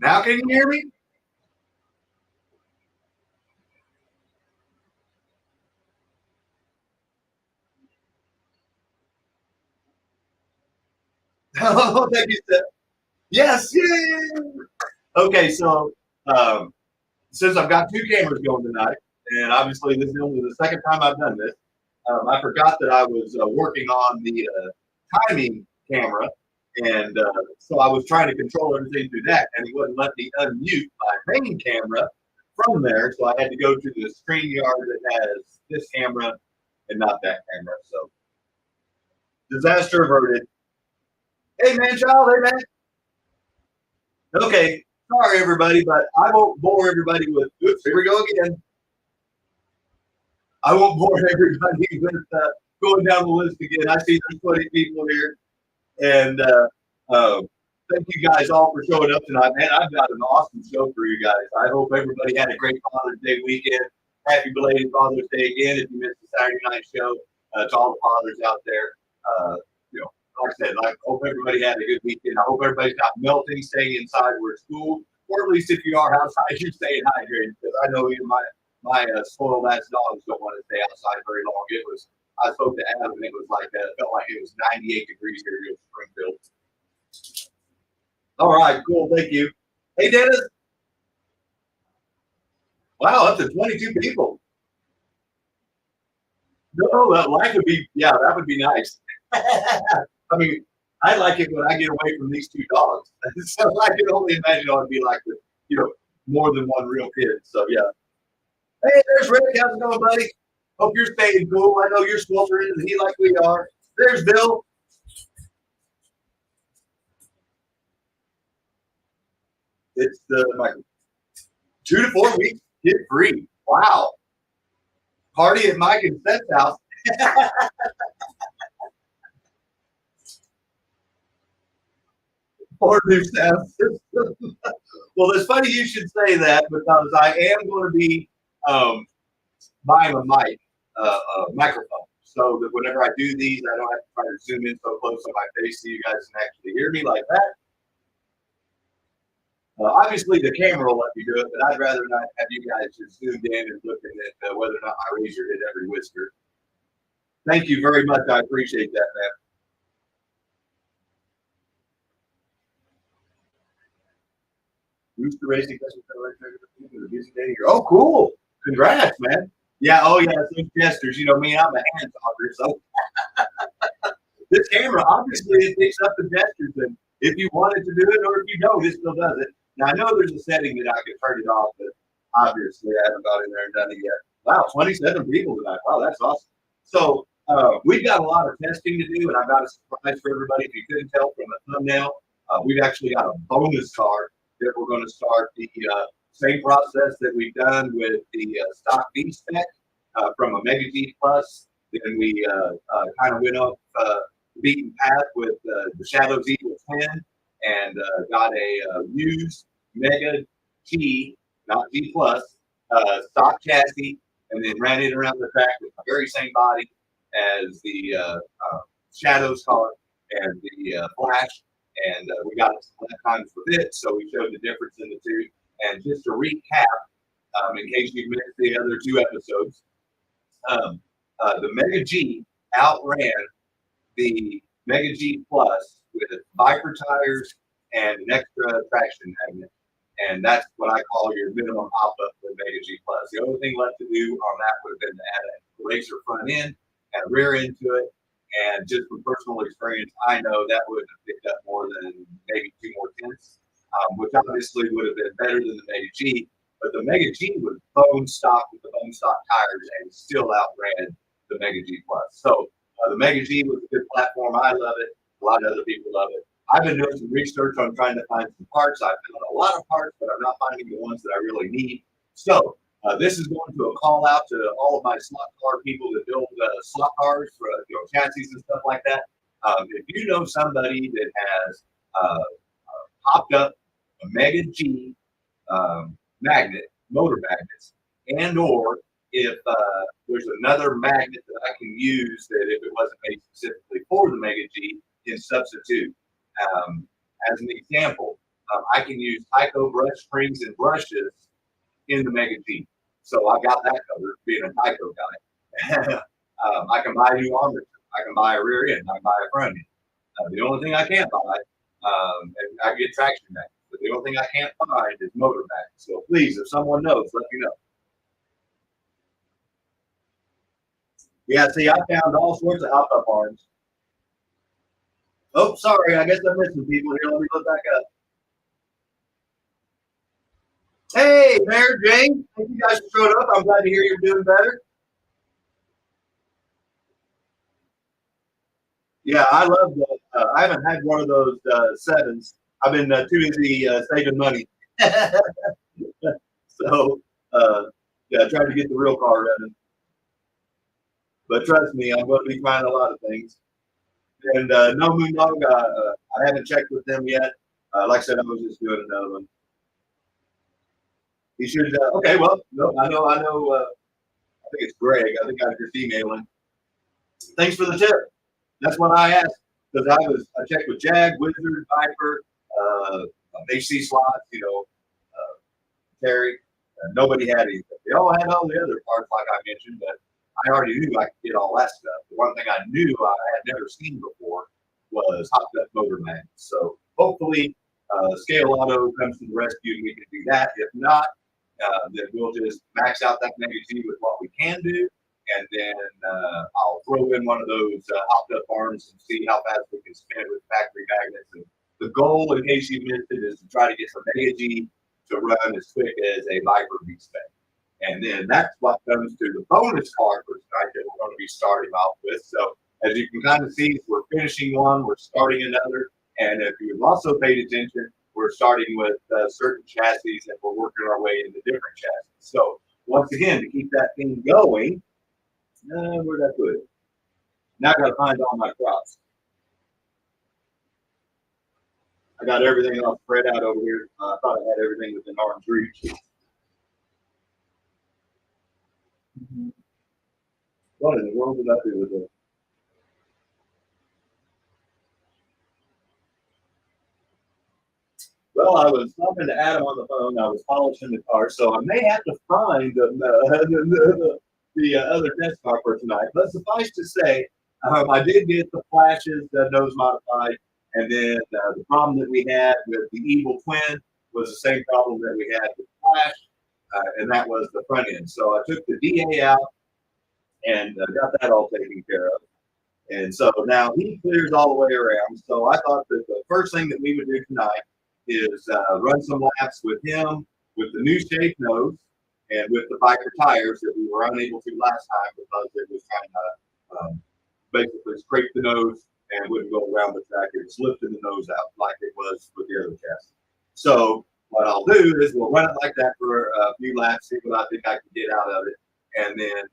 Now can you hear me? Oh, thank you, Steph. Yes, yay! Okay, so since I've got two cameras going tonight, and obviously this is only the second time I've done this, I forgot that I was working on the timing camera, and so I was trying to control everything through that, and he wouldn't let me unmute my main camera from there, so I had to go to the StreamYard that has this camera and not that camera. So disaster averted. Hey man, child. Hey man. Okay, sorry everybody, but I won't bore everybody with. Oops, here we go again. I won't bore everybody with going down the list again. I see there's 20 people here, and thank you guys all for showing up tonight. Man, I've got an awesome show for you guys. I hope everybody had a great Father's Day weekend. Happy belated Father's Day again. If you missed the Saturday night show, to all the fathers out there, you know, like I said, I hope everybody had a good weekend. I hope everybody's not melting, staying inside where it's cool, or at least if you are outside, you're staying hydrated. Because I know even my spoiled ass dogs don't want to stay outside very long. I spoke to Adam, and it was like felt like it was 98 degrees here in Springfield. All right, cool, thank you. Hey, Dennis. Wow, up to 22 people. No, that would be, yeah, that would be nice. I mean, I like it when I get away from these two dogs. So I can only imagine how it'd be like with, more than one real kid. So yeah. Hey, there's Rick. How's it going, buddy? Hope you're staying cool. I know you're sweltering in the heat like we are. There's Bill. It's like 2 to 4 weeks kid free. Wow. Party at Mike and Seth's house. Or new sound system. Well, it's funny you should say that because I am going to be buying a microphone, so that whenever I do these, I don't have to try to zoom in so close to my face so you guys can actually hear me like that. Obviously, the camera will let me do it, but I'd rather not have you guys just zoomed in and looking at whether or not my razor hit every whisker. Thank you very much. I appreciate that, man. Rooster Racing. Oh, cool. Congrats, man. Yeah, oh yeah, some gestures. You know me, I'm a hand talker, so this camera obviously it picks up the gestures, and if you wanted to do it or if you don't, it still does it. Now I know there's a setting that I can turn it off, but obviously I haven't got in there and done it yet. Wow, 27 people tonight. Wow, that's awesome. So we've got a lot of testing to do, and I've got a surprise for everybody. If you couldn't tell from the thumbnail, we've actually got a bonus car that we're going to start the same process that we've done with the stock B spec from a Mega G Plus. Then we kind of went up the beaten path with the Shadows Eagle 10 and got a used Mega G, not G Plus, stock chassis, and then ran it around the track with the very same body as the Shadows car and the Flash. And we got some times with it, so we showed the difference in the two. And just to recap, in case you missed the other two episodes, the Mega G outran the Mega G Plus with Viper tires and an extra traction magnet. And that's what I call your minimum hop-up with Mega G Plus. The only thing left to do on that would have been to add a racer front end and rear end to it. And just from personal experience, I know that would have picked up more than maybe 2 more tenths, which obviously would have been better than the Mega G. But the Mega G was bone stock with the bone stock tires and still outran the Mega G Plus. So the Mega G was a good platform. I love it. A lot of other people love it. I've been doing some research on trying to find some parts. I've found a lot of parts, but I'm not finding the ones that I really need. So this is going to a call out to all of my slot car people that build slot cars for chassis and stuff like that. If you know somebody that has popped up a Mega G motor magnets, and or if there's another magnet that I can use that if it wasn't made specifically for the Mega G, can substitute. As an example, I can use TYCO brush springs and brushes in the Mega G. So I got that covered, being a TYCO guy. I can buy new armature. I can buy a rear end. I can buy a front end. The only thing I can't buy, I get traction back. But the only thing I can't find is motor back. So please, if someone knows, let me know. Yeah, see, I found all sorts of hop-up arms. Oh, sorry, I guess I'm missing people here. Let me look back up. Hey, Mayor James, thank you guys for showing up. I'm glad to hear you're doing better. Yeah, I love that. I haven't had one of those sevens. I've been too busy saving money. So, yeah, trying to get the real car running. But trust me, I'm going to be trying a lot of things. And no Moondog, I haven't checked with them yet. Like I said, I was just doing another one. He should. Okay, well, no, I know. I think it's Greg. I think I was just emailing. Thanks for the tip. That's what I asked because I checked with Jag, Wizard, Viper, HC slots. Terry. Nobody had anything. They all had all the other parts, like I mentioned, but I already knew I could get all that stuff. The one thing I knew I had never seen before was hot gut motor magnets. So hopefully, Scale Auto comes to the rescue and we can do that. If not, then we'll just max out that Mega G with what we can do, and then I'll throw in one of those hopped up arms and see how fast we can spin it with factory magnets. And the goal, in case you missed it, is to try to get some Mega G to run as quick as a Viper V-Spec. And then that's what comes to the bonus car for tonight that we're going to be starting off with. So as you can kind of see, we're finishing one, we're starting another. And if you've also paid attention, we're starting with certain chassis and we're working our way into different chassis. So once again, to keep that thing going, where'd I put it? Now I got to find all my props. I got everything all spread out over here. I thought I had everything within arm's reach. What in the world did I do with it? Well, I was talking to Adam on the phone. I was polishing the car, so I may have to find the other test car for tonight. But suffice to say, I did get the flashes nose modified, and then the problem that we had with the Evil Twin was the same problem that we had with Flash, and that was the front end. So I took the DA out and got that all taken care of. And so now he clears all the way around. So I thought that the first thing that we would do tonight is run some laps with him with the new shape nose and with the Viper tires that we were unable to last time because it was kind of basically scrape the nose and wouldn't go around the track. It was lifting the nose out like it was with the other chassis. So what I'll do is we'll run it like that for a few laps, see what I think I can get out of it. And then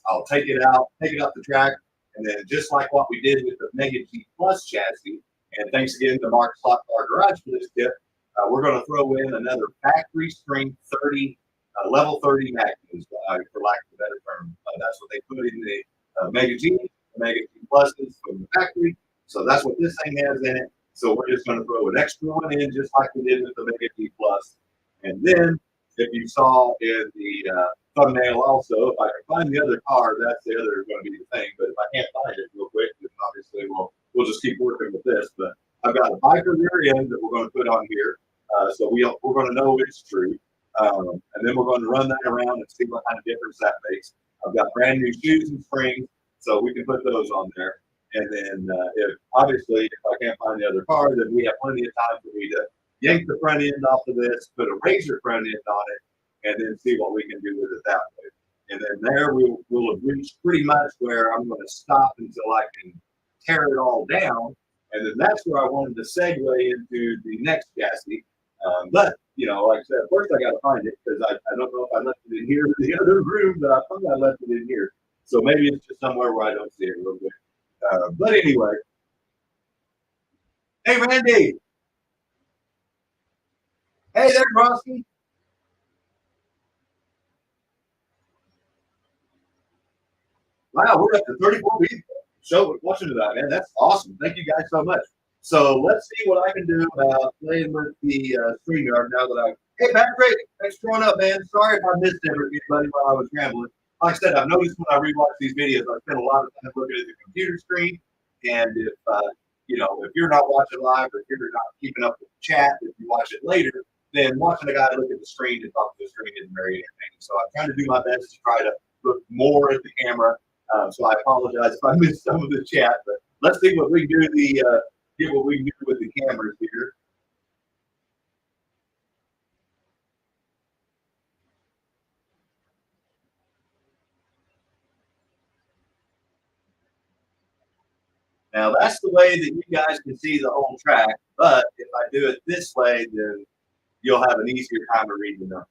I'll take it off the track. And then just like what we did with the Mega G Plus chassis, and thanks again to Mark SLOTCAR Garage for this tip, we're going to throw in another factory strength 30, level 30 magnets, for lack of a better term. That's what they put in the Mega G, the Mega G Pluses from the factory. So that's what this thing has in it. So we're just going to throw an extra one in, just like we did with the Mega G Plus. And then, if you saw in the thumbnail also, if I can find the other car, that's the other going to be the thing. But if I can't find it real quick, then obviously we'll just keep working with this. But I've got a Viper rear end that we're going to put on here, so we're going to know it's true. And then we're going to run that around and see what kind of difference that makes. I've got brand new shoes and springs, so we can put those on there. And then if I can't find the other car, then we have plenty of time for me to yank the front end off of this, put a razor front end on it, and then see what we can do with it that way. And then there we'll have reached pretty much where I'm going to stop until I can tear it all down. And then that's where I wanted to segue into the next chassis. But, like I said, first I got to find it because I don't know if I left it in here or the other room, but I thought I left it in here. So maybe it's just somewhere where I don't see it real good. But anyway. Hey, Randy. Hey there, Frosty. Wow, we're up to 34 people watching tonight, man. That's awesome. Thank you guys so much. So let's see what I can do about playing with the StreamYard now that hey Patrick, thanks for showing up, man. Sorry if I missed everybody while I was rambling. Like I said, I've noticed when I rewatch these videos, I spend a lot of time looking at the computer screen. And if if you're not watching live, or if you're not keeping up with the chat, if you watch it later, then watching a guy look at the screen and talk to the screen isn't very entertaining. So I'm trying to do my best to try to look more at the camera. So I apologize if I missed some of the chat, but let's see what we can do what we can do with the cameras here. Now that's the way that you guys can see the whole track, but if I do it this way, then you'll have an easier time of reading them.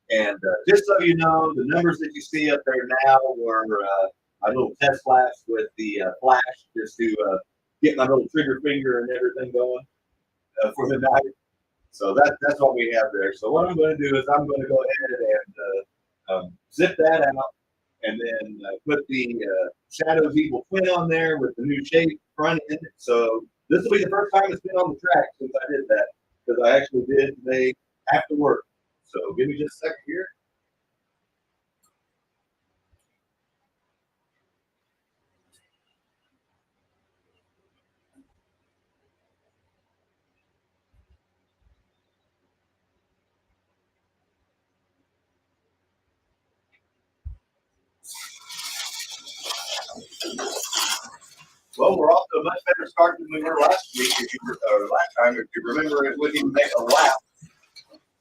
And just so you know, the numbers that you see up there now were my little test flash with the flash, just to get my little trigger finger and everything going for the night. So that's what we have there. So what I'm going to do is I'm going to go ahead and zip that out, and then put the Shadow's Evil Twin on there with the new shape front end. So this will be the first time it's been on the track since I did that, because I actually did today after work. So give me just a second here. Well, we're off to a much better start than we were last week, last time. If you remember, it wouldn't even make a lap.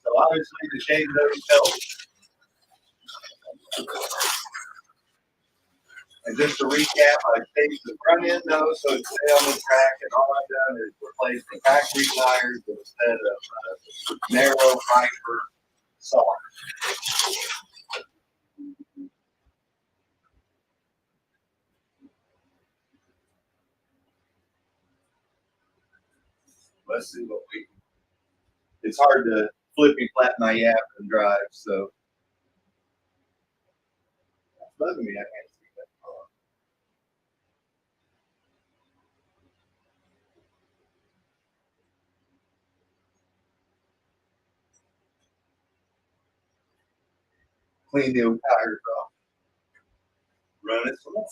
So obviously the shade doesn't help. And just to recap, I changed the front end though, so it stay on the track, and all I've done is replace the factory tires instead of narrow fiber saw. Let's see what we. It's hard to flippy flat my yap and drive, so. That's bugging me. I can't see that. Clean the old tires off. Run it some more.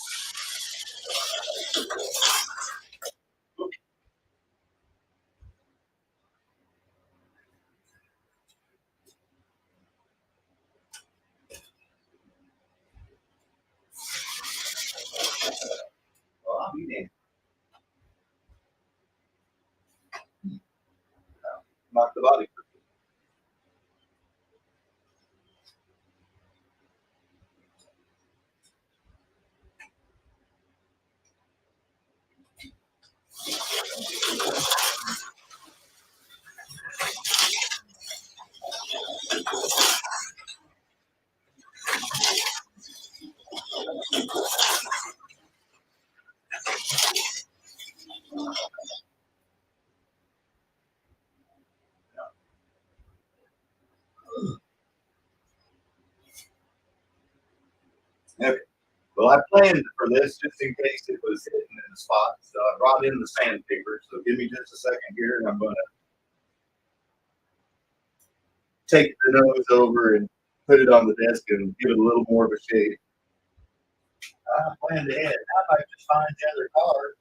Well, I'll be damned. Knock the body. Okay. Well, I planned for this just in case it was hidden in the spot. So I brought in the sandpaper. So give me just a second here, and I'm going to take the nose over and put it on the desk and give it a little more of a shade. I planned ahead. Now if I just find the other car.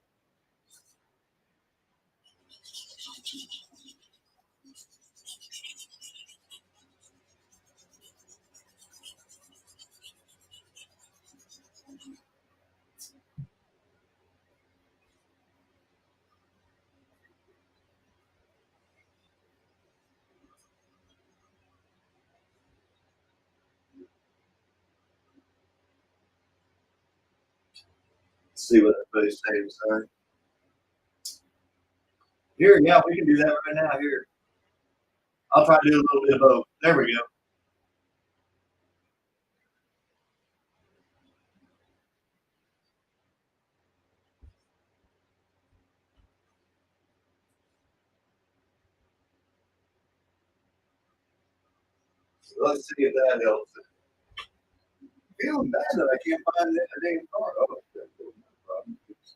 See what everybody says. Here, yeah, we can do that right now. Here, I'll try to do a little bit of both. There we go. So let's see if that helps. Feeling bad that I can't find that damn car. Oh, that's no problem. It's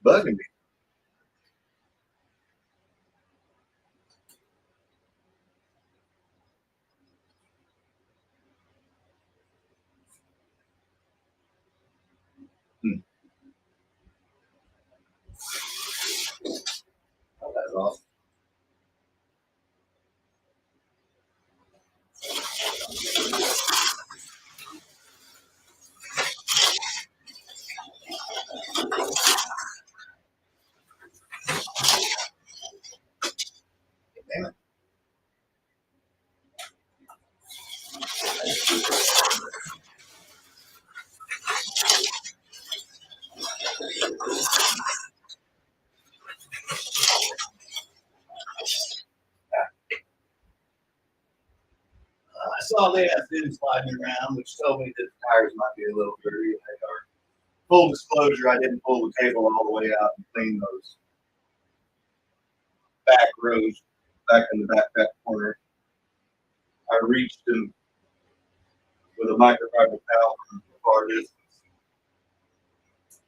bugging me. I saw they had them sliding around, which told me that the tires might be a little dirty. Full disclosure, I didn't pull the cable all the way out and clean those back rows back in the back corner. I reached them with a microfiber towel from far distance.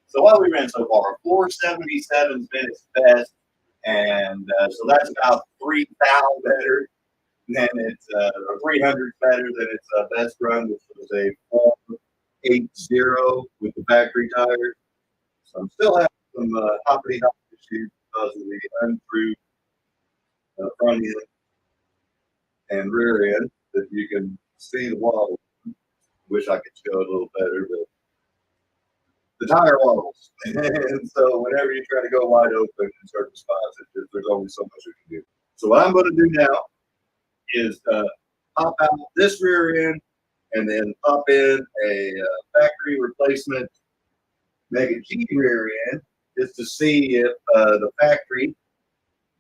So what we ran so far, 477's been its best, and so that's about 3,000 better than its, or 300 better than its best run, which was a 480 with the factory tires. So I'm still having some hoppity hop issues because of the unthrough front end and rear end that you can see the wobble. Wish I could show it a little better, but the tire wobbles. And so whenever you try to go wide open in certain spots, there's only so much you can do. So what I'm going to do now is pop out this rear end and then pop in a factory replacement Mega G rear end just to see if the factory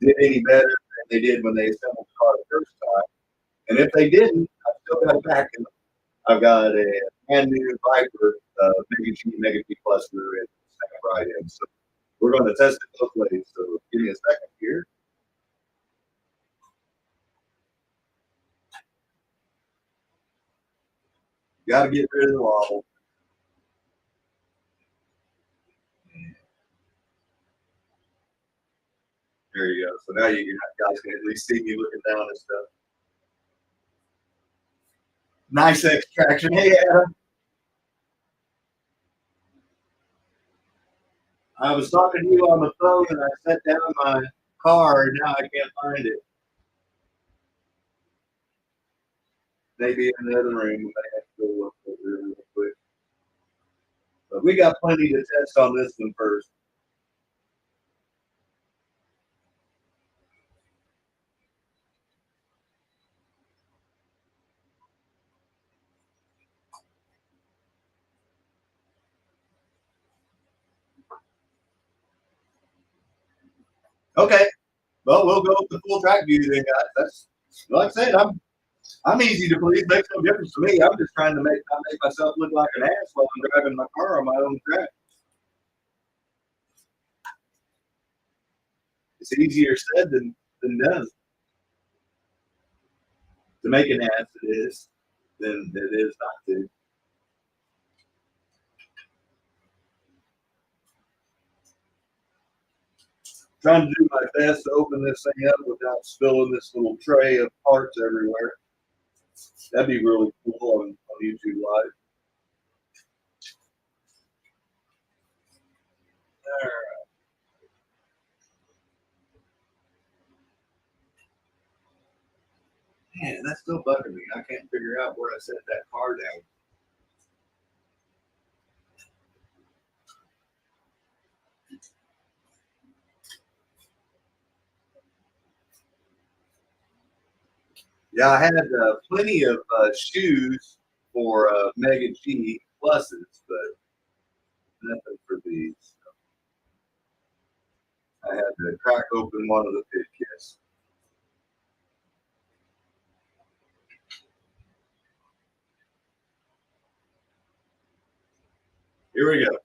did any better than they did when they assembled the car the first time. And if they didn't, I've still got a backup. I've got a brand new Viper Mega G Plus rear end right in. So we're going to test it both ways. So give me a second here. Got to get rid of the wobble. There you go. So now you guys can at least see me looking down and stuff. Nice extraction. Hey, Adam. I was talking to you on the phone and I set down my car and now I can't find it. Maybe in the other room. I have to go look over there real quick. But we got plenty to test on this one first. Okay. Well, we'll go with the full track view then, guys. That's like I said, I'm easy to please. Makes no difference to me. I'm just trying to make myself look like an ass while I'm driving my car on my own track. It's easier said than done. To make an ass it is than it is not to. Trying to do my best to open this thing up without spilling this little tray of parts everywhere. That'd be really cool on YouTube Live. All right. Man, that's still bugging me. I can't figure out where I set that car down. Yeah, I had plenty of shoes for Mega G pluses, but nothing for these. So I had to crack open one of the pit kits. Here we go.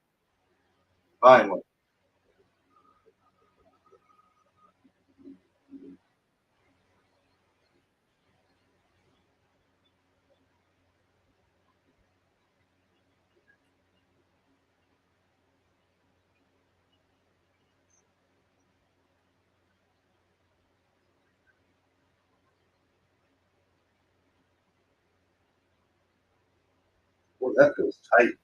Finally. Boy, that feels tight.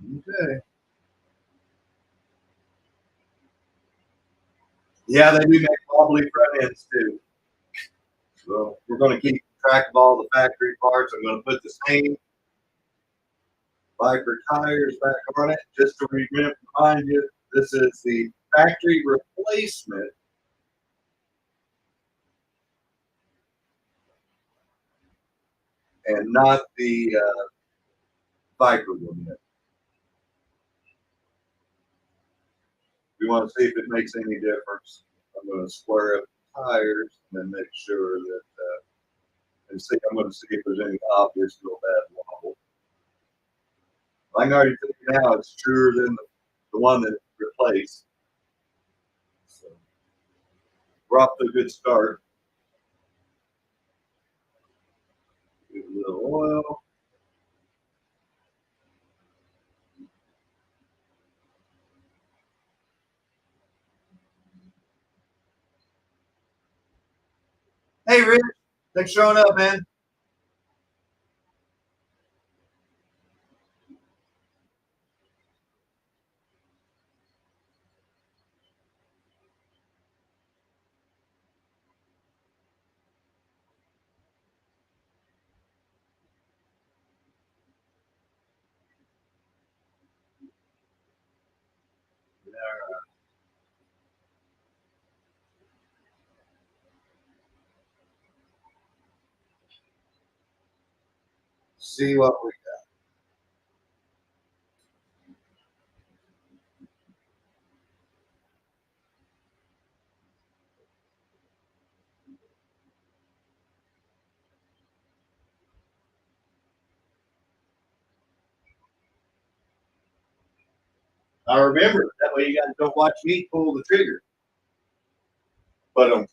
Okay. Yeah, they do make wobbly front ends too. So we're going to keep track of all the factory parts. I'm going to put the same Viper tires back on it. Just to remind you, this is the factory replacement. And not the Viper one yet. We want to see if it makes any difference. I'm going to square up the tires and then make sure that, and see, I'm going to see if there's any obvious real bad wobble. I can already tell you now it's truer than the one that replaced. So we're off to a good start. Give a little oil. Hey, Rich. Thanks for showing up, man. See what we got. I remember that way you got to go watch me pull the trigger. But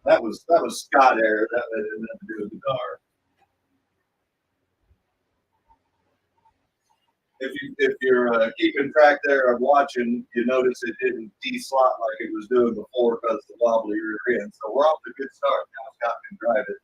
that was Scott Air. That had nothing to do with the car. If you're keeping track there of watching, you notice it didn't de-slot like it was doing before because of the wobbly rear end. So we're off to a good start now. Scott can drive it.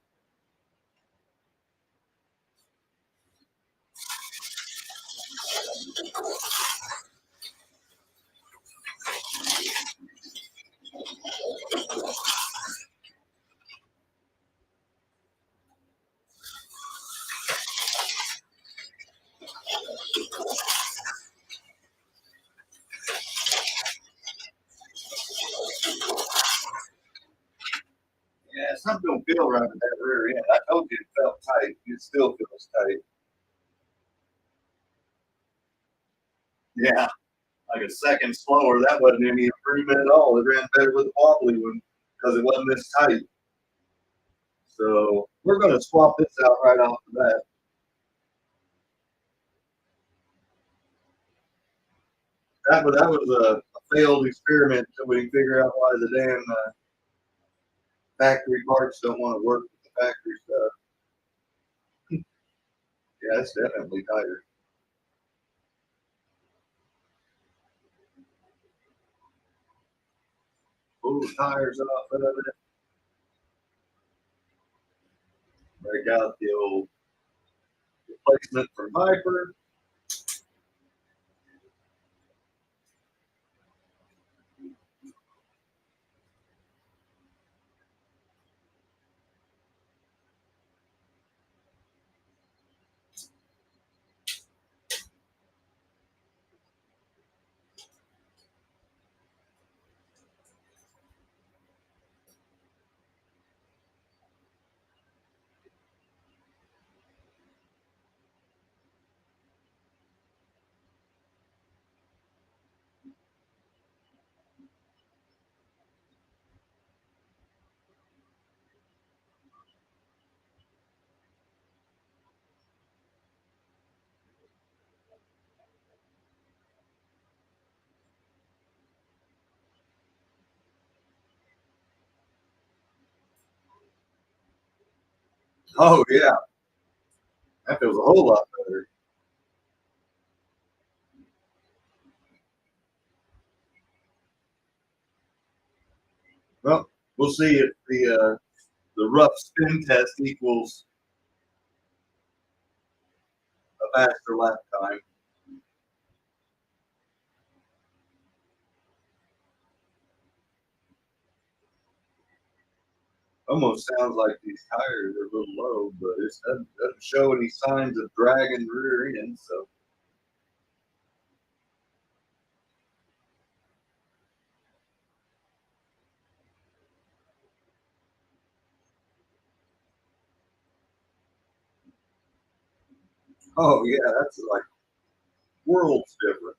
Yeah, something don't feel right with that rear end. I told you it felt tight. It still feels tight. Yeah, like a second slower. That wasn't any improvement at all. It ran better with the wobbly one because it wasn't this tight. So we're going to swap this out right off the bat. That was a failed experiment until we can figure out why the damn factory parts don't want to work with the factory stuff. Yeah, it's definitely tighter. Pull the tires off of it. Break out the old replacement from Viper. Oh yeah, that feels a whole lot better. Well, we'll see if the rough spin test equals a faster lap time. Almost sounds like these tires are a little low, but it doesn't show any signs of dragging rear end. So. Oh yeah, that's like worlds different.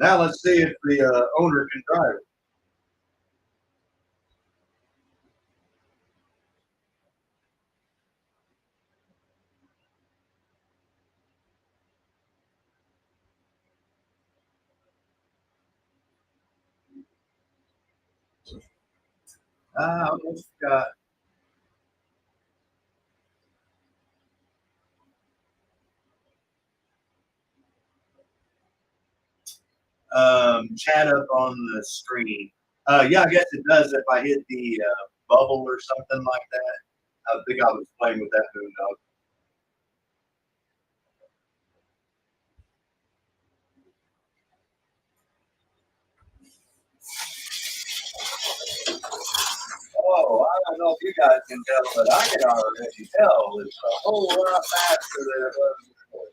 Now let's see if the owner can drive it. I almost got chat up on the screen. Yeah, I guess it does if I hit the bubble or something like that. I think I was playing with that moondog. Oh, I don't know if you guys can tell, but I can already tell it's a whole lot faster than it was before.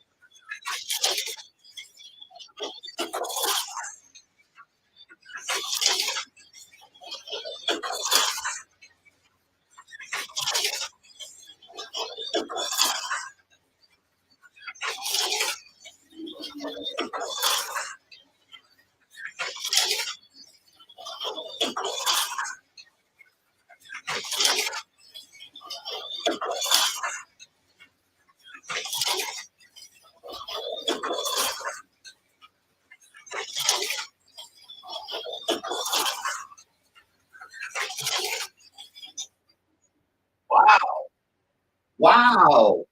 Wow. Wow.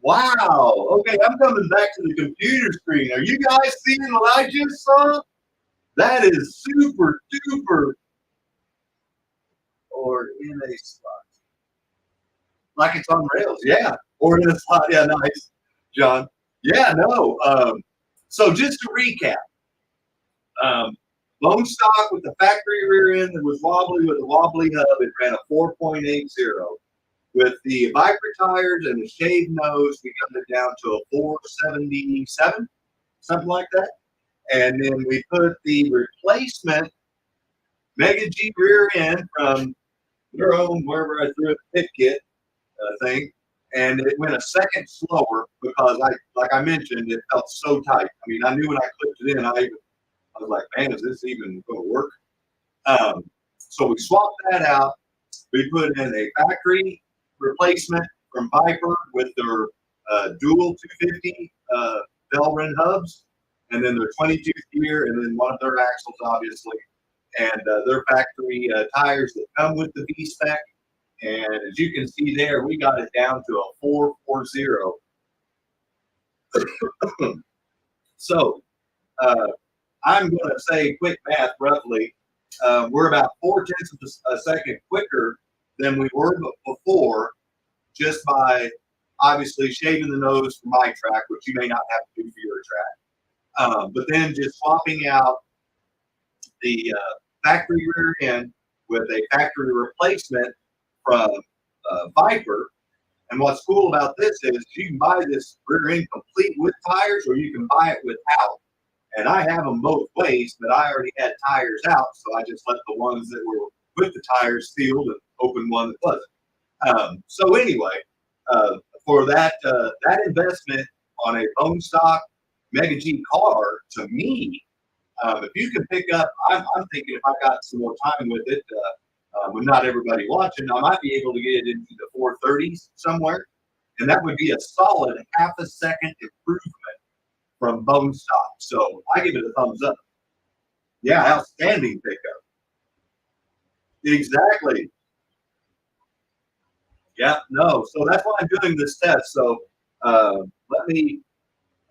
Wow. Okay, I'm coming back to the computer screen. Are you guys seeing what I just saw? That is super duper, or in a slot. Like it's on rails. Yeah. Or in a slot. Yeah, nice, John. Yeah, no. So just to recap, um, bone stock with the factory rear end that was wobbly with a wobbly hub, it ran a 4.80. With the Viper tires and the shaved nose, we got it down to a 477, something like that. And then we put the replacement Mega G rear end from their own, wherever I threw it, pit kit thing. And it went a second slower because, like I mentioned, it felt so tight. I mean, I knew when I clipped it in, I was like, man, is this even going to work? So we swapped that out. We put in a factory replacement from Viper with their dual 250 Velrin hubs, and then their 22 gear, and then one of their axles, obviously, and their factory tires that come with the V-spec. And as you can see there, we got it down to a 440. So I'm going to say quick math roughly. We're about 0.4 of a second quicker than we were before, just by obviously shaving the nose for my track, which you may not have to do for your track. But then just swapping out the factory rear end with a factory replacement from Viper. And what's cool about this is you can buy this rear end complete with tires, or you can buy it without. And I have them both ways, but I already had tires out, so I just let the ones that were with the tires sealed and open one that wasn't. So anyway, for that investment on a bone stock Mega G car, to me, if you can pick up, I'm thinking if I got some more time with it, with not everybody watching, I might be able to get it into the 430s somewhere, and that would be a solid half a second improvement from bone stock. So I give it a thumbs up. Yeah, outstanding pickup. Exactly. Yeah, no. So that's why I'm doing this test. So let me.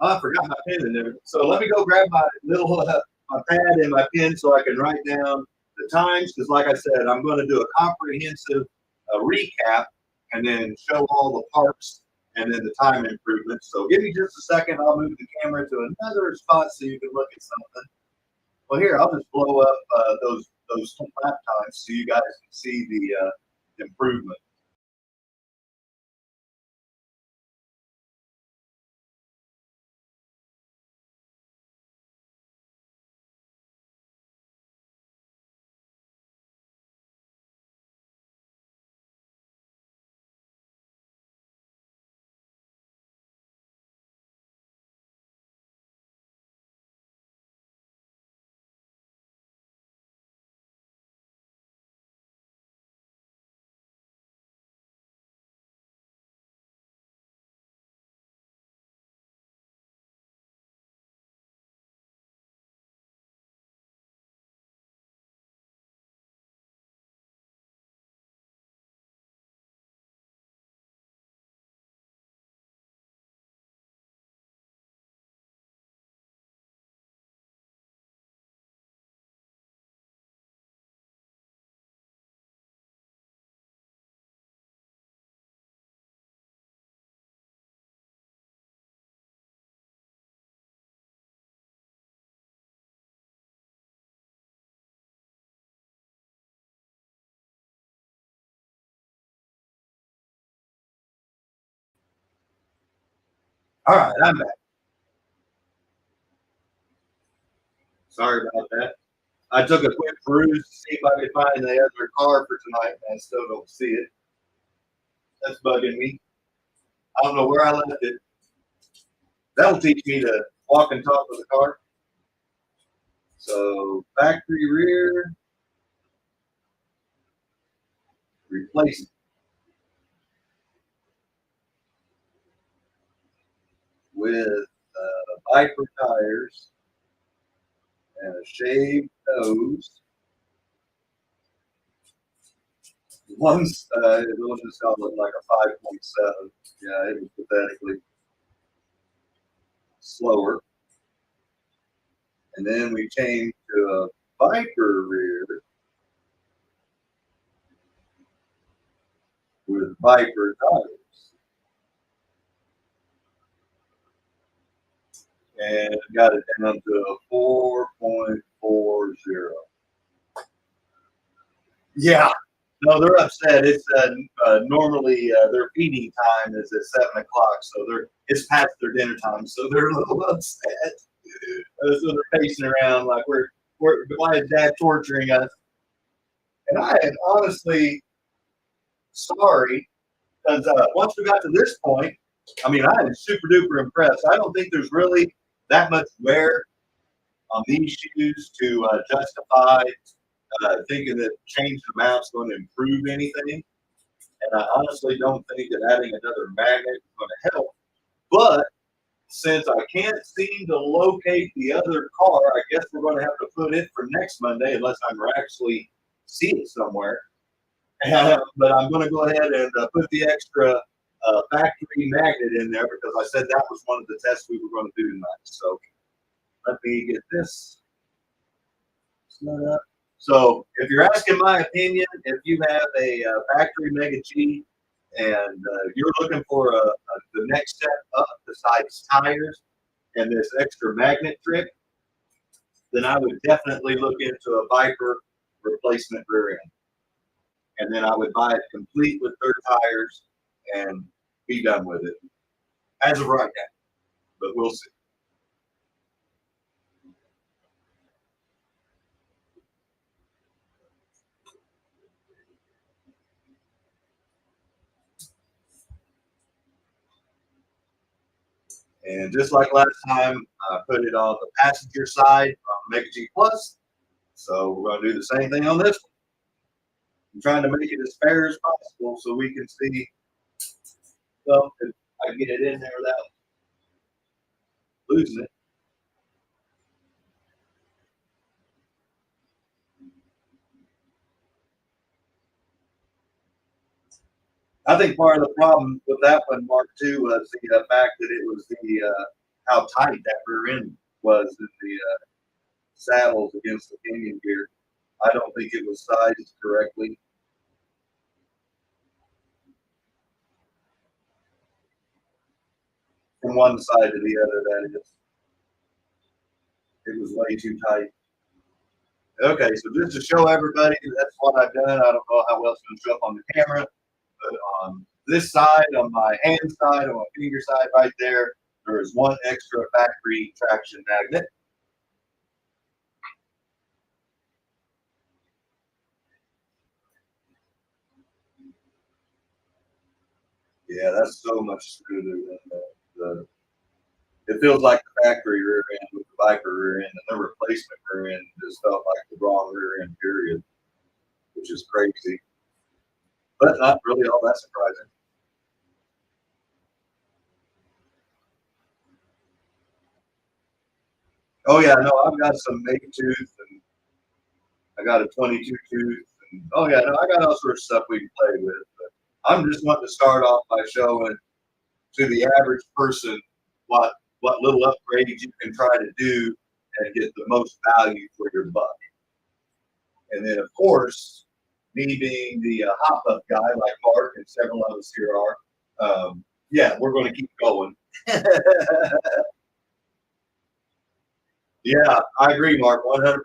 Oh, I forgot my pen in there. So let me go grab my little my pad and my pen so I can write down the times. Because, like I said, I'm going to do a comprehensive recap and then show all the parts and then the time improvement. So give me just a second. I'll move the camera to another spot so you can look at something. Well, here, I'll just blow up those lap times so you guys can see the improvement. All right, I'm back. Sorry about that. I took a quick peruse to see if I could find the other car for tonight, and I still don't see it. That's bugging me. I don't know where I left it. That'll teach me to walk and talk with the car. So factory rear, replace it with Viper tires and a shaved nose. One's we'll just call it like a 5.7. Yeah, it was pathetically slower. And then we changed to a Viper rear with Viper tires. And got it down to a 4.40. Yeah, no, they're upset. It's normally their feeding time is at 7 o'clock, so it's past their dinner time, so they're a little upset. So they're pacing around like why is Dad torturing us? And I am honestly sorry because once we got to this point, I mean, I am super duper impressed. I don't think there's really that much wear on these shoes to justify thinking that change the amount's going to improve anything. And I honestly don't think that adding another magnet is going to help. But since I can't seem to locate the other car, I guess we're going to have to put it for next Monday unless I actually see it somewhere. But I'm going to go ahead and put the extra factory magnet in there because I said that was one of the tests we were going to do tonight. So let me get this set up. So if you're asking my opinion, if you have a factory Mega G and you're looking for the next step up besides tires and this extra magnet trick, then I would definitely look into a Viper replacement rear end. And then I would buy it complete with their tires and be done with it as of right now. But we'll see. And just like last time, I put it on the passenger side on Mega G Plus. So we're going to do the same thing on this one. I'm trying to make it as fair as possible so we can see, well, if I can get it in there without losing it. I think part of the problem with that one, Mark II, was the fact that it was the how tight that rear end was in the saddles against the pinion gear. I don't think it was sized correctly. from one side to the other. That is, it was way too tight. Okay, so just to show everybody, that's what I've done. I don't know how well it's going to show up on the camera, but on this side, on my hand side, on my finger side right there, there is one extra factory traction magnet. Yeah, that's so much smoother than the it feels like the factory rear end with the Viper rear end, and the replacement rear end just felt like the wrong rear end period, which is crazy, but not really all that surprising. Oh yeah, no, I've got some 8 tooth, and I got a 22 tooth, and oh yeah, no, I got all sorts of stuff we can play with. But I'm just wanting to start off by showing to the average person what little upgrades you can try to do and get the most value for your buck. And then, of course, me being the hop up guy like Mark and several of us here are, yeah, we're going to keep going. Yeah, I agree, Mark, 100%.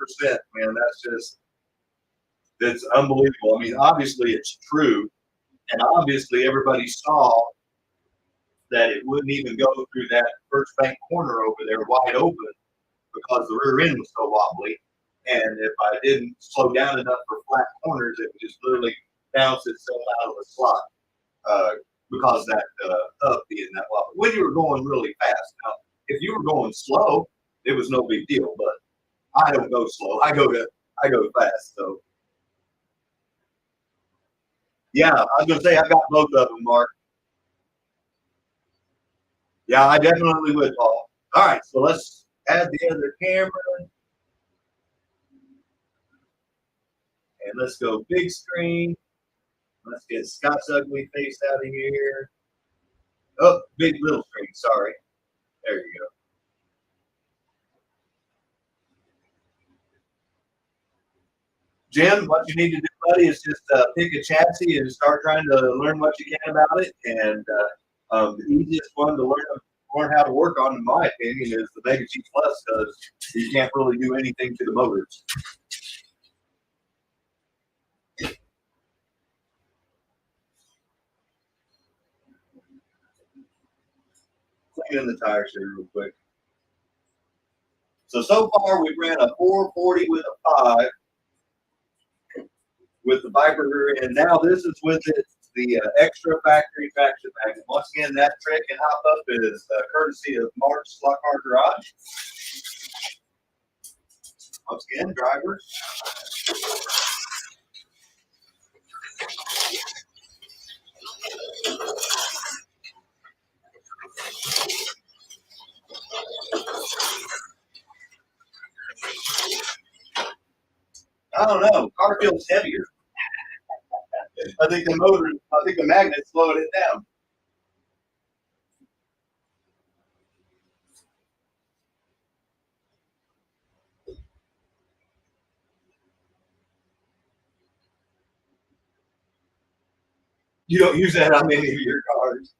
Man, that's unbelievable. I mean, obviously it's true, and obviously everybody saw that it wouldn't even go through that first bank corner over there wide open because the rear end was so wobbly. And if I didn't slow down enough for flat corners, it would just literally bounce itself out of the slot because that up being that wobbly. When you were going really fast. Now, if you were going slow, it was no big deal. But I don't go slow. I go fast. So yeah, I was gonna say I got both of them, Mark. Yeah, I definitely would, Paul. All right, so let's add the other camera. And let's go big screen. Let's get Scott's ugly face out of here. Oh, big little screen. Sorry. There you go. Jim, what you need to do, buddy, is just pick a chassis and start trying to learn what you can about it. And the easiest one to learn how to work on, in my opinion, is the Mega G Plus, because you can't really do anything to the motors. Cleaning the tires here real quick. So far we've ran a 440 with a 5 with the Viper rear end. Now this is with the extra factory traction magnet. Once again, that trick and hop up is courtesy of Mark's SLOTCAR Garage. Once again, driver. I don't know. Car feels heavier. I think the magnet's slowing it down. You don't use that on any of your cars.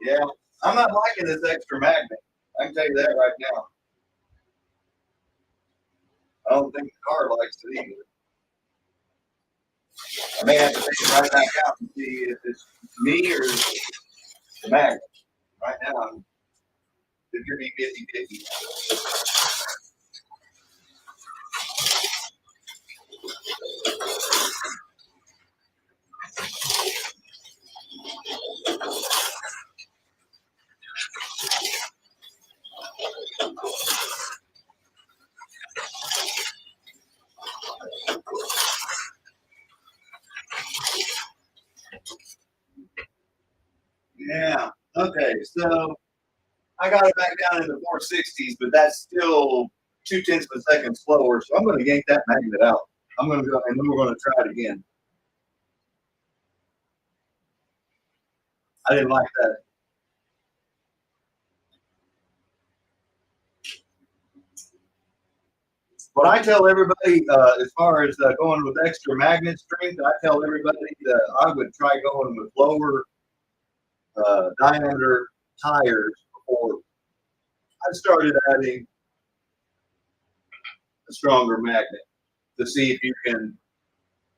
Yeah, I'm not liking this extra magnet. I can tell you that right now. I don't think the car likes it either. I may have to take it right back out and see if it's me or the magnet. Right now, it's going to be 50-50. Yeah. Okay. So I got it back down in the 460s, but that's still 0.2 of a second slower. So I'm going to yank that magnet out. I'm going to go, and then we're going to try it again. I didn't like that. What I tell everybody, as far as going with extra magnet strength, I tell everybody that I would try going with lower diameter tires before I started adding a stronger magnet to see if you can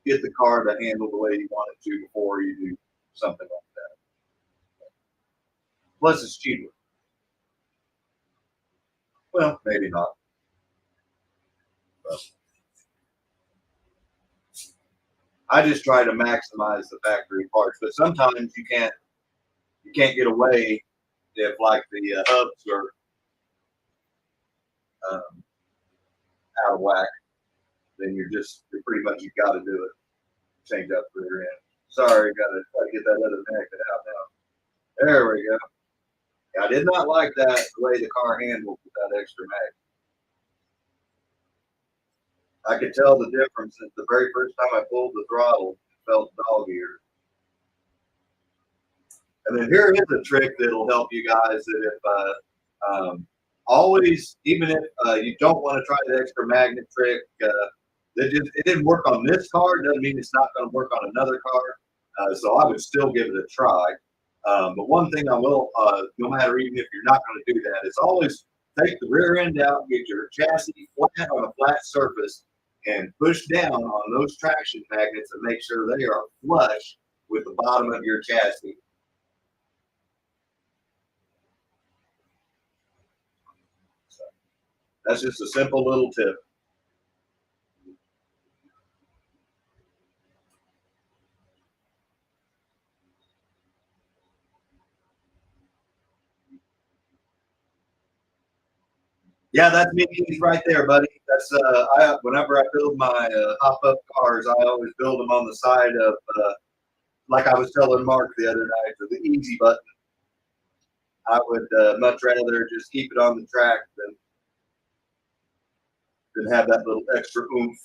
get the car to handle the way you want it to before you do something like that. Plus, it's cheaper. Well, maybe not. But I just try to maximize the factory parts, but sometimes you can't get away if like the hubs are out of whack. Then you're pretty much you got to do it. Change up the rear end. Sorry, got to try to get that other magnet out now. There we go. I did not like that the way the car handled with that extra magnet. I could tell the difference at the very first time I pulled the throttle, it felt dog eared. And then here is a trick that'll help you guys that if always, even if you don't want to try the extra magnet trick, it didn't work on this car, doesn't mean it's not going to work on another car. So I would still give it a try. But one thing I will, no matter even if you're not going to do that, is always take the rear end out, get your chassis flat on a flat surface, and push down on those traction magnets and make sure they are flush with the bottom of your chassis. So that's just a simple little tip. Yeah, that's me right there, buddy. That's whenever I build my hop-up cars, I always build them on the side of, like I was telling Mark the other night, for the easy button. I would much rather just keep it on the track than have that little extra oomph.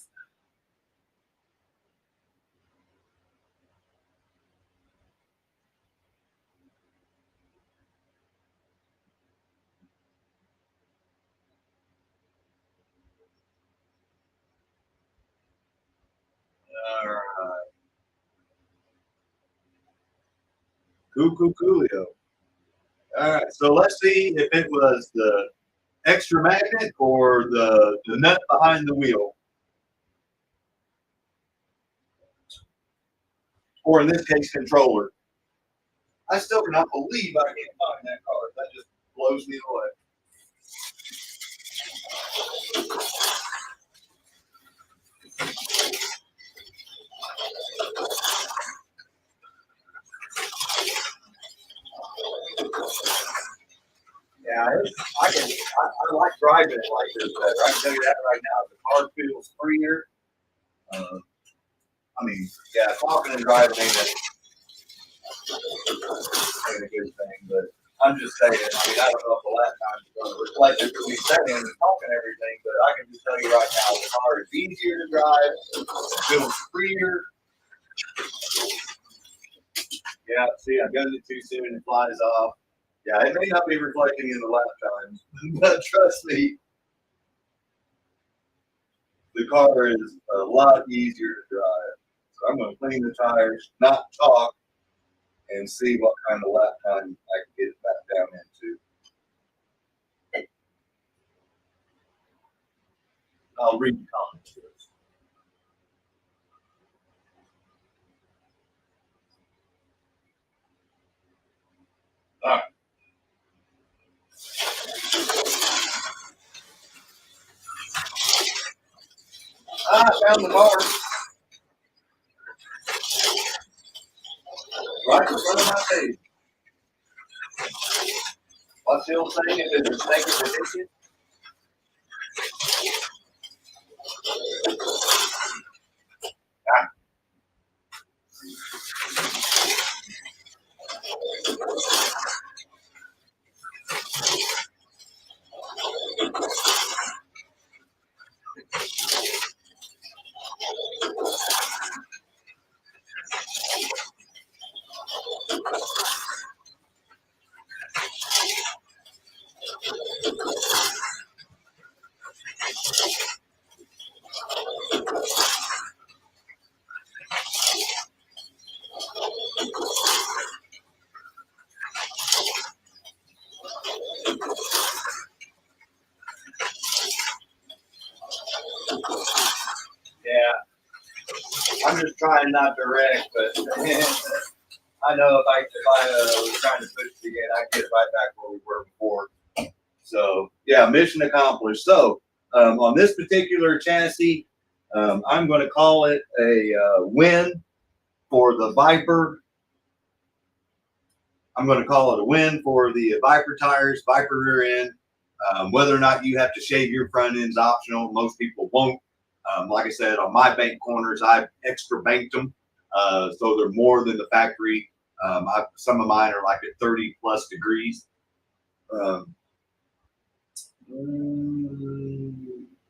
All right. Coolio. All right, so let's see if it was the extra magnet or the nut behind the wheel. Or in this case, controller. I still cannot believe I can't find that card. That just blows me away. Yeah, I like driving it like this better. I can tell you that right now. The car feels freer. I mean, yeah, talking and driving ain't a good thing, but I'm just saying, I mean, I don't know if the last time it's going to reflect it because we sat in and talking everything, but I can just tell you right now, the car is easier to drive, it feels freer. Yeah, see, I got it too soon and it flies off. Yeah, it may not be reflecting in the lap times, but trust me, the car is a lot easier to drive. So I'm going to clean the tires, not talk, and see what kind of lap time I can get it back down into. I'll read the comments to us. All right. I found the car right in front of my face. What's the old saying? If it's a snake, it's a issue. I'm just trying not to wreck, but I know if I was trying to push it again, I'd get right back where we were before. So yeah, mission accomplished. So on this particular chassis, I'm going to call it a win for the Viper. I'm going to call it a win for the Viper tires, Viper rear end. Whether or not you have to shave your front ends optional. Most people won't. Like I said, on my bank corners, I've extra banked them. So they're more than the factory. Some of mine are like at 30+ degrees.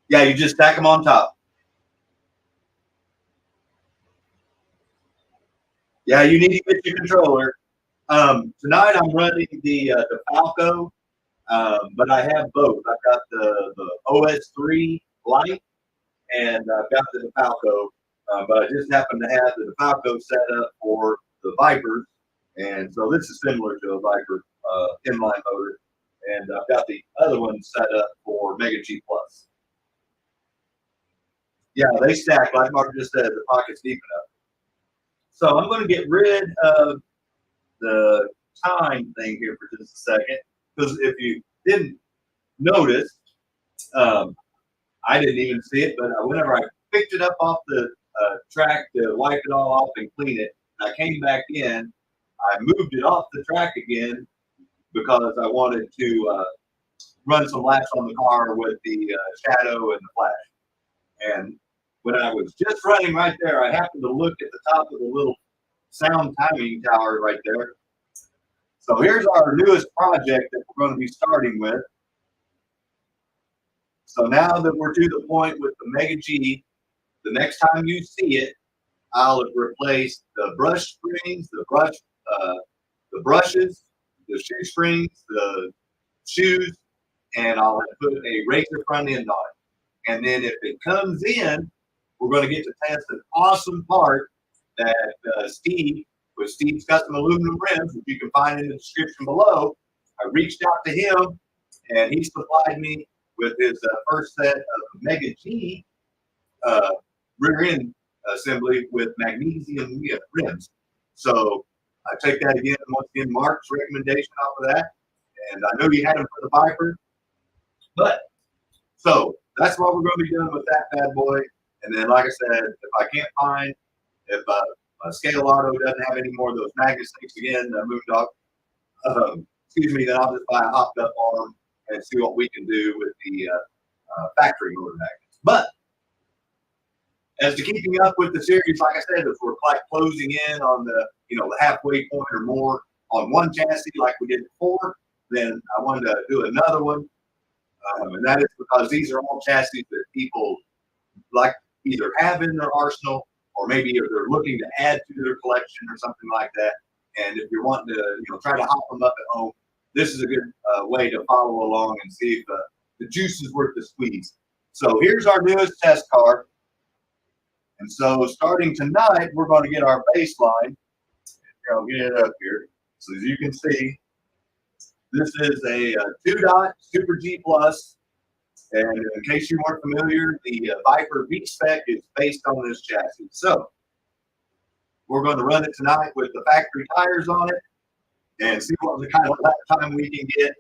Yeah, you just stack them on top. Yeah, you need to get your controller. Tonight I'm running the Falco, but I have both. I've got the OS3 Lite and I've got the Falco, but I just happen to have the Falco set up for the Vipers, and so this is similar to a Viper inline motor, and I've got the other one set up for Mega G Plus. Yeah, they stack like Mark just said. The pocket's deep enough. So I'm going to get rid of the time thing here for just a second, because if you didn't notice, I didn't even see it, but whenever I picked it up off the track to wipe it all off and clean it, I came back in, I moved it off the track again because I wanted to run some laps on the car with the shadow and the flash. And when I was just running right there, I happened to look at the top of the little sound timing tower right there. So here's our newest project that we're going to be starting with. So now that we're to the point with the Mega G, the next time you see it, I'll have replaced the brush springs, the brushes, the shoe springs, the shoes, and I'll have put a razor front end on it. And then if it comes in, we're going to get to test an awesome part that Steve, with Steve's Custom Aluminum Rims, which you can find in the description below. I reached out to him, and he supplied me with his first set of Mega G rear end assembly with magnesium rims. So I take that again, once again, Mark's recommendation off of that. And I know you had them for the Viper. But so that's what we're going to be doing with that bad boy. And then, like I said, if I can't find, if Scale Auto doesn't have any more of those magnet sticks again, Moondog, excuse me, then I'll just buy a hopped up arm and see what we can do with the factory motor magnets. But as to keeping up with the series, like I said, if we're like closing in on the the halfway point or more on one chassis like we did before, then I wanted to do another one, and that is because these are all chassis that people like either have in their arsenal or maybe they're looking to add to their collection or something like that. And if you're wanting to try to hop them up at home, this is a good way to follow along and see if the juice is worth the squeeze. So here's our newest test car. And so starting tonight, we're going to get our baseline. I'll get it up here. So as you can see, this is a 2-dot Super G Plus. And in case you weren't familiar, the Viper V-Spec is based on this chassis. So we're going to run it tonight with the factory tires on it and see what the kind of lap time we can get.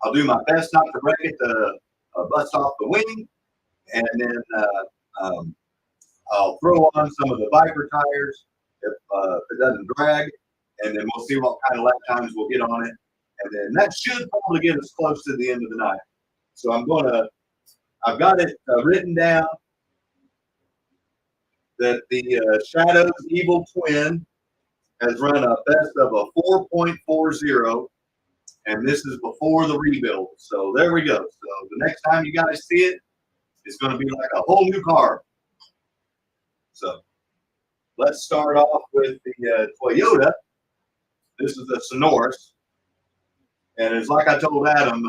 I'll do my best not to wreck it to bust off the wing. And then I'll throw on some of the Viper tires if it doesn't drag. And then we'll see what kind of lap times we'll get on it. And then that should probably get us close to the end of the night. So I've got it written down that the Shadow's Evil Twin has run a best of a 4.40, and this is before the rebuild. So there we go. So the next time you guys see it, it's going to be like a whole new car. So let's start off with the Toyota. This is the Sonoris. And it's like I told Adam,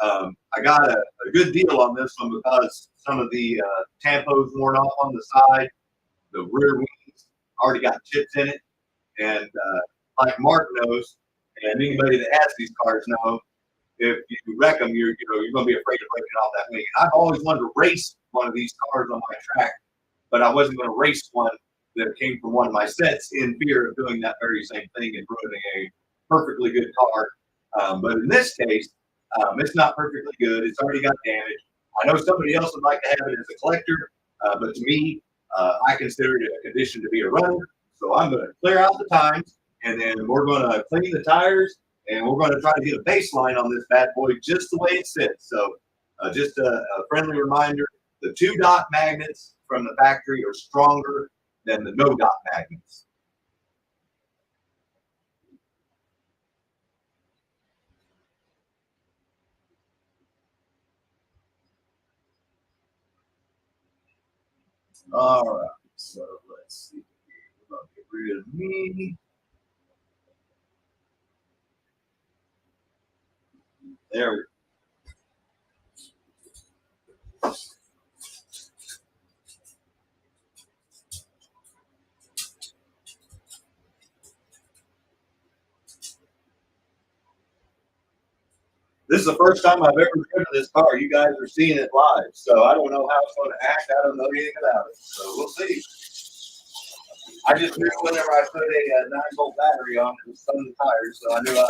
I got a good deal on this one because some of the tampos worn off on the side, the rear wings already got chips in it. And like Mark knows, and anybody that has these cars know, if you wreck them, you're going to be afraid of breaking off that wing. I've always wanted to race one of these cars on my track, but I wasn't going to race one that came from one of my sets in fear of doing that very same thing and ruining a perfectly good car. But in this case, it's not perfectly good. It's already got damage. I know somebody else would like to have it as a collector, but to me, I consider it a condition to be a runner. So I'm going to clear out the tines, and then we're going to clean the tires, and we're going to try to get a baseline on this bad boy just the way it sits. So just a friendly reminder, the 2-dot magnets from the factory are stronger than the no-dot magnets. All right, so let's see. We're going to get rid of me. There we go. This is the first time I've ever driven this car. You guys are seeing it live, so I don't know how it's going to act. I don't know anything about it, so we'll see. I just knew whenever I put a 9-volt battery on, it was some of the tires, so I knew I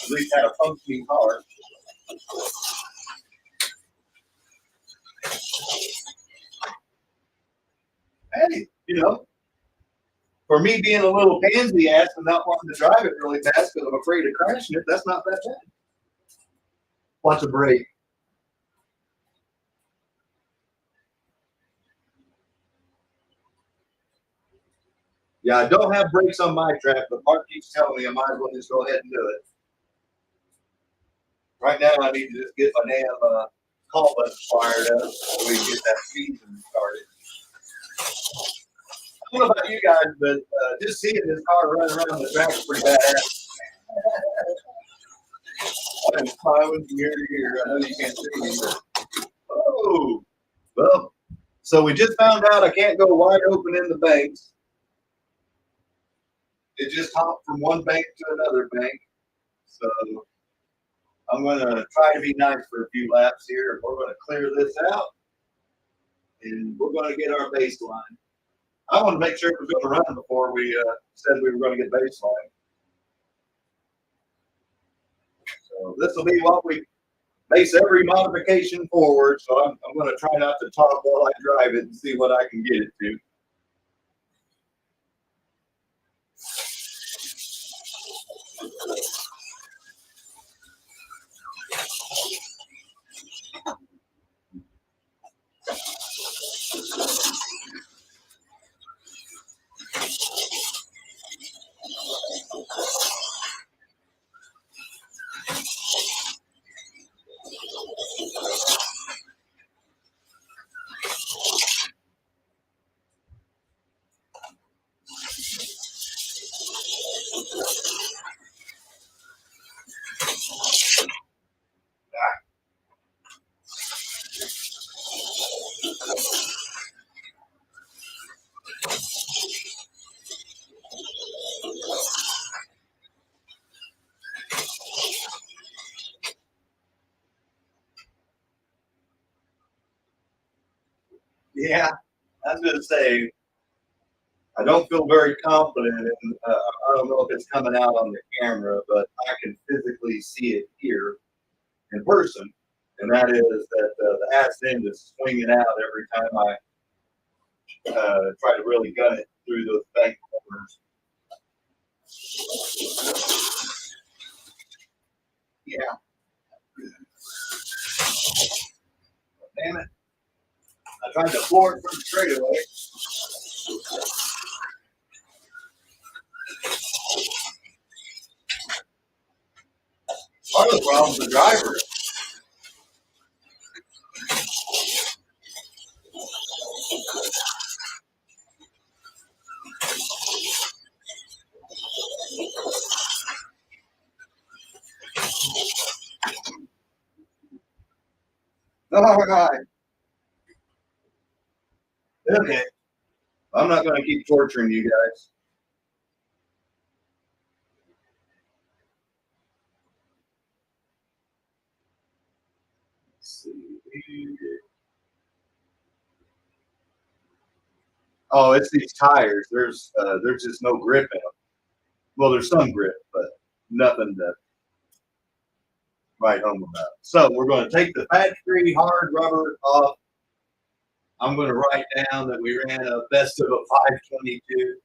at least had a functioning car. Hey, you know, for me being a little pansy ass and not wanting to drive it really fast because I'm afraid of crashing it, that's not that bad. Watch a brake. Yeah, I don't have brakes on my track, but Mark keeps telling me I might as well just go ahead and do it. Right now, I need to just get my damn call button fired up so we can get that season started. I don't know about you guys, but just seeing this car run around the track is pretty badass. I'm smiling from ear to ear. I know you can't see me. But, oh, well, so we just found out I can't go wide open in the banks. It just hopped from one bank to another bank. So I'm going to try to be nice for a few laps here. We're going to clear this out, and we're going to get our baseline. I want to make sure it was going to run before we said we were going to get baseline. So this will be what we base every modification forward. So I'm going to try not to talk while I drive it and see what I can get it to. Yeah, I was going to say, I don't feel very confident in, I don't know if it's coming out on the camera, but I can physically see it here in person. And that is that the ass end is swinging out every time I try to really gun it through those bank corners. Yeah. Damn it. I tried to floor it from the straightaway. Part of the problem is the driver. All right. Okay. I'm not going to keep torturing you guys. Let's see. Oh, it's these tires. There's just no grip in them. Well, there's some grip, but nothing to write home about. So we're going to take the factory hard rubber off. I'm going to write down that we ran a best of a 522.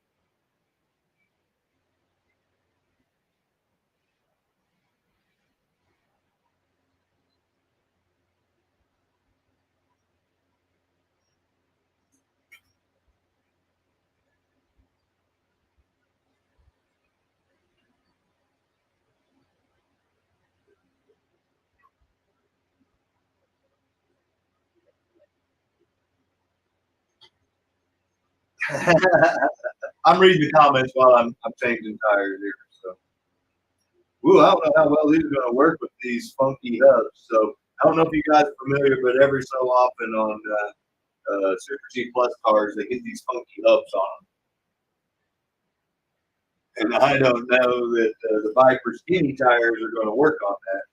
I'm reading the comments while I'm changing tires here. So, ooh, I don't know how well these are going to work with these funky hubs. So, I don't know if you guys are familiar, but every so often on Super G Plus cars, they get these funky hubs on them. And I don't know that the Viper skinny tires are going to work on that.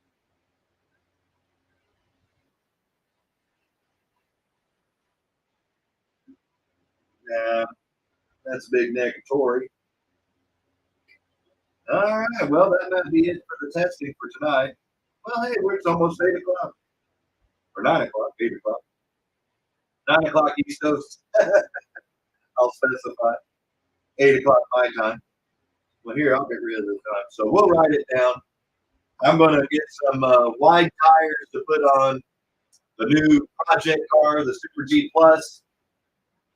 Nah, that's a big negatory. All right, well, that might be it for the testing for tonight. Well, hey, it's almost 8 o'clock. Or 9 o'clock, 8 o'clock. 9 o'clock East Coast. I'll specify. 8 o'clock my time. Well, here, I'll get rid of the time. So we'll write it down. I'm going to get some wide tires to put on the new project car, the Super G Plus,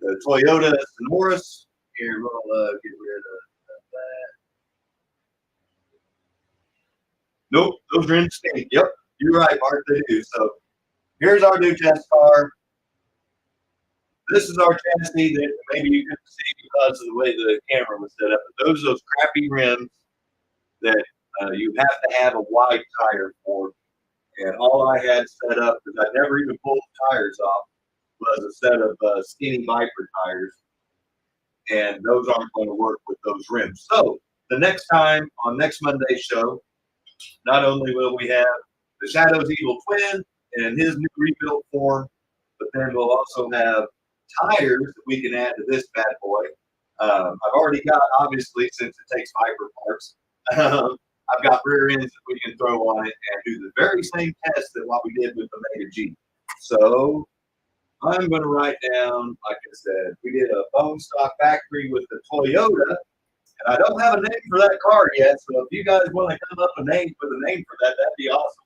the Toyota Sonoris. Here, we'll get rid of that. Nope, those rims stink. Yep, you're right, Mark. They do. So here's our new test car. This is our chassis that maybe you couldn't see because of the way the camera was set up. But those crappy rims that you have to have a wide tire for. And all I had set up, because I never even pulled the tires off, was a set of skinny Viper tires. And those aren't going to work with those rims. So the next time on next Monday's show, not only will we have the Shadow's Evil Twin in his new rebuilt form, but then we'll also have tires that we can add to this bad boy. I've already got, obviously, since it takes Viper parts, I've got rear ends that we can throw on it and do the very same test that what we did with the Mega G. So I'm going to write down, like I said, we did a bone stock factory with the Toyota, and I don't have a name for that car yet. So if you guys want to come up with a name for that, that'd be awesome.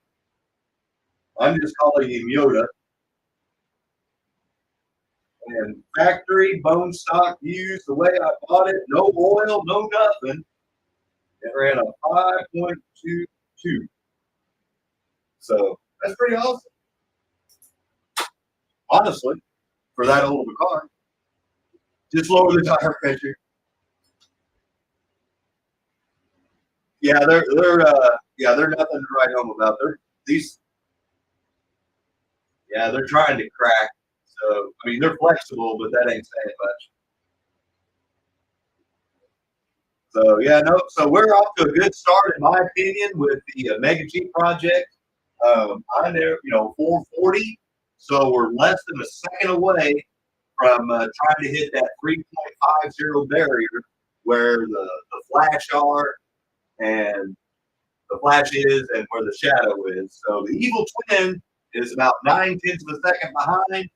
I'm just calling him Yoda. And factory bone stock used the way I bought it, no oil, no nothing. It ran a 5.22. So that's pretty awesome. Honestly, for that old of a car. Just lower the tire pressure. Yeah, they're nothing to write home about. They're trying to crack. So I mean they're flexible, but that ain't saying much. So yeah, no. So we're off to a good start, in my opinion, with the Mega G project. I'm there, 440. So we're less than a second away from trying to hit that 3.50 barrier where the flash are and the flash is and where the shadow is. So the Evil Twin is about 9/10 of a second behind.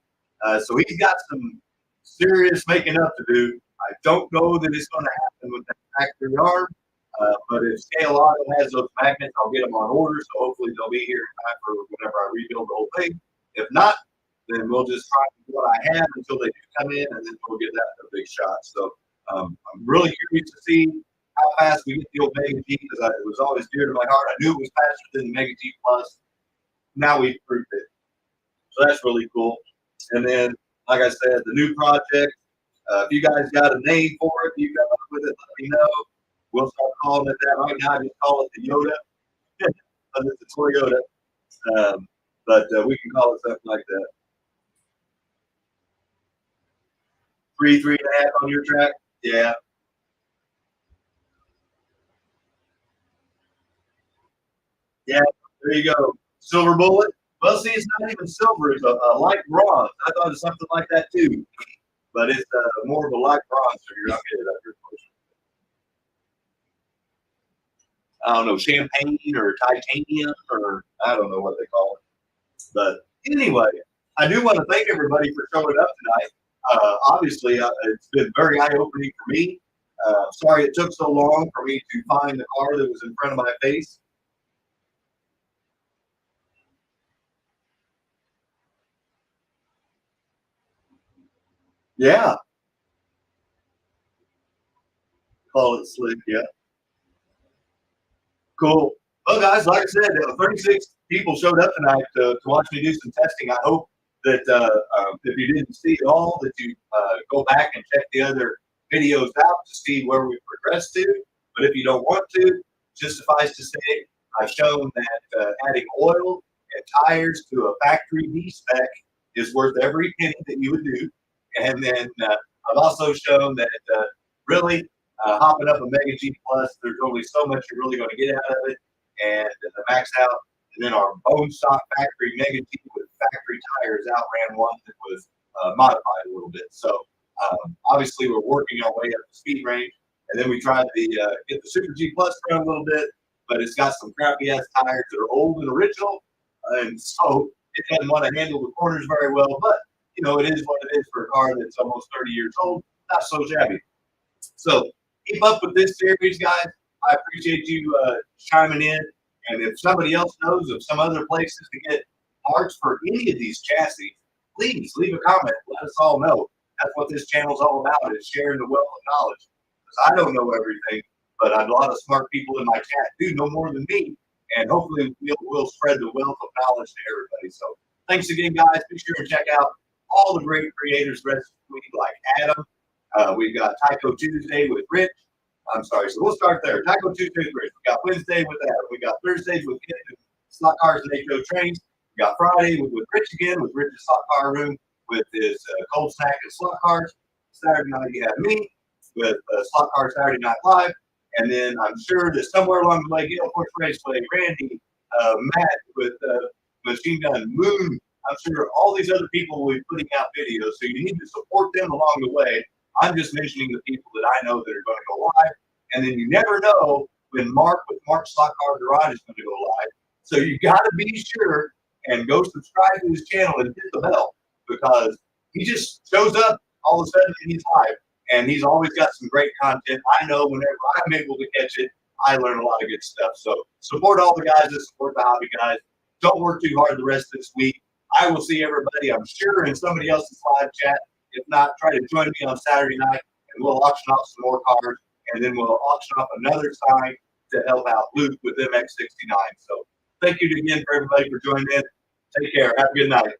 So he's got some serious making up to do. I don't know that it's going to happen with that factory arm, but if Scale Auto has those magnets, I'll get them on order. So hopefully they'll be here in time for whenever I rebuild the whole thing. If not, then we'll just try what I have until they do come in, and then we'll get that a big shot. So I'm really curious to see how fast we get the old Mega G, because it was always dear to my heart. I knew it was faster than the Mega G Plus. Now we've proved it. So that's really cool. And then, like I said, the new project, if you guys got a name for it, you come up with it, let me know. We'll start calling it that. Right now, I just call it the Yoda. It's the Toyota. But we can call it something like that. 3.5 on your track? Yeah. Yeah, there you go. Silver bullet. Well, see, it's not even silver. It's a light bronze. I thought it was something like that, too. but it's more of a light bronze, so you're not getting it up here close. I don't know, champagne or titanium, or I don't know what they call it. But anyway, I do want to thank everybody for showing up tonight. Obviously, it's been very eye-opening for me. Sorry it took so long for me to find the car that was in front of my face. Yeah, call it slick, yeah. Cool. Well, guys, like I said, 36 people showed up tonight to watch me do some testing. I hope that if you didn't see it all, that you go back and check the other videos out to see where we progressed to. But if you don't want to, just suffice to say, I've shown that adding oil and tires to a factory D spec is worth every penny that you would do. And then I've also shown that really hopping up a Mega G Plus, there's only so much you're really going to get out of it. And the max out, and then our bone stock factory Mega G with factory tires outran one that was modified a little bit. So obviously we're working our way up the speed range, and then we tried to get the Super G Plus run a little bit, but it's got some crappy ass tires that are old and original, and so it doesn't want to handle the corners very well. But you know, it is what it is for a car that's almost 30 years old. Not so shabby. So keep up with this series, guys. I appreciate you chiming in. And if somebody else knows of some other places to get parts for any of these chassis, please leave a comment. Let us all know. That's what this channel is all about, is sharing the wealth of knowledge. Because I don't know everything, but a lot of smart people in my chat do know more than me. And hopefully we'll spread the wealth of knowledge to everybody. So thanks again, guys. Be sure to check out all the great creators rest of the week, like Adam. We've got TYCO Tuesday with Rich. I'm sorry, so we'll start there. TYCO Tuesday with Rich. We got Wednesday with Adam. We got Thursdays with Kit and SLOTCARS and HO Trains. We got Friday with Rich again, with Rich's Slot Car Room with his cold snack and SLOTCARS. Saturday night you have me with SLOTCARS Saturday Night Live. And then I'm sure that somewhere along the way, Gale Force Raceway, Randy, Matt with Machine Gun Moon. I'm sure all these other people will be putting out videos, so you need to support them along the way. I'm just mentioning the people that I know that are going to go live, and then you never know when Mark with Mark's Slot Car Garage is going to go live. So you got to be sure and go subscribe to his channel and hit the bell, because he just shows up all of a sudden and he's live, and he's always got some great content. I know whenever I'm able to catch it, I learn a lot of good stuff. So support all the guys that support the hobby, guys. Don't work too hard the rest of this week. I will see everybody, I'm sure, in somebody else's live chat. If not, try to join me on Saturday night, and we'll auction off some more cars, and then we'll auction off another sign to help out Luke with MX69. So thank you again for everybody for joining in. Take care. Have a good night.